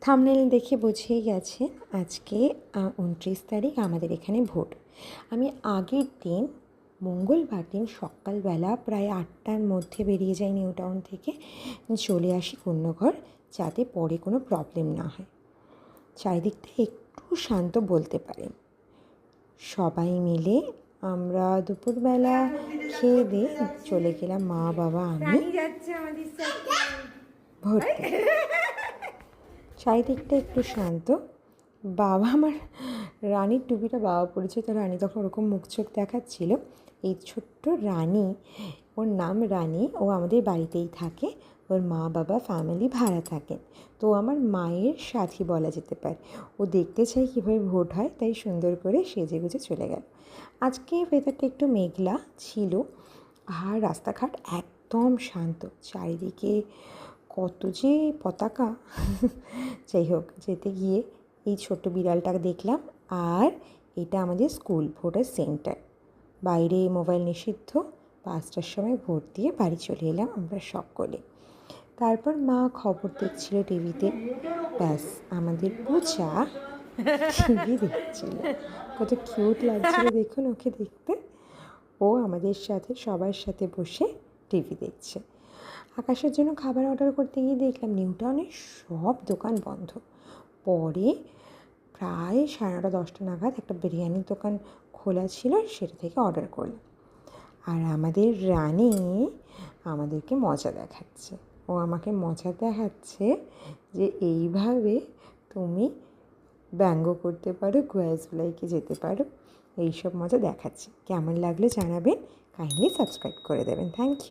Thumbnail দেখে বুঝেই গেছেন আজকে ২৯ তারিখ আমাদের এখানে ভোট। আমি আগের দিন মঙ্গলবার দিন সকালবেলা প্রায় ৮টার মধ্যে বেরিয়ে যাই নিউ টাউন থেকে, চলে আসি কন্যঘর, যাতে পরে কোনো প্রবলেম না হয়। চারিদিকটা একটু শান্ত বলতে পারেন। সবাই মিলে আমরা দুপুরবেলা খেয়ে দিয়ে চলে গেলাম, মা বাবা আমি ভোট দিতে। চারিদিকটা একটু শান্ত। বাবা আমার রানীর টুপিটা বাবা পড়েছে, তো রানী তখন ওরকম মুখ চোখ দেখাচ্ছিল। এই ছোট্ট রানী, ওর নাম রানী, ও আমাদের বাড়িতেই থাকে। ওর মা বাবা ফ্যামিলি ভাড়া থাকেন, তো আমার মায়ের সাথী বলা যেতে পারে। ও দেখতে চাই কীভাবে ভোট হয়, তাই সুন্দর করে সেজে গুজে চলে গেল। আজকে ওয়েদারটা একটু মেঘলা ছিল, আর রাস্তাঘাট একদম শান্ত। চারিদিকে কত যে পতাকা যাই হোক, যেতে গিয়ে এই ছোট্ট বিড়ালটাকে দেখলাম। আর এটা আমাদের স্কুল ভোটার সেন্টার। বাইরে মোবাইল নিষিদ্ধ। 5টার সময় ভোট দিয়ে বাড়ি চলে এলাম আমরা সকলে। তারপর মা খবর দেখছিল টিভিতে। ব্যাস, আমাদের পূজা টিভি দেখছিল। কত কিউট লাগছিল দেখুন ওকে দেখতে। ও আমাদের সাথে সবার সাথে বসে টিভি দেখছে। আকাশের জন্য খাবার অর্ডার করতে গিয়ে দেখলাম নিউ টাউনের সব দোকান বন্ধ। পরে প্রায় 9:30-10টা নাগাদ একটা বিরিয়ানির দোকান খোলা ছিল, সেটা থেকে অর্ডার করলাম। আর আমাদের রানী আমাদেরকে মজা দেখাচ্ছে। ও আমাকে মজা দেখাচ্ছে যে এইভাবে তুমি ব্যঙ্গ করতে পারো, গোয়াজুলাইকে যেতে পারো, এইসব মজা দেখাচ্ছে। কেমন লাগলো জানাবেন, কাইন্ডলি সাবস্ক্রাইব করে দেবেন। Thank you.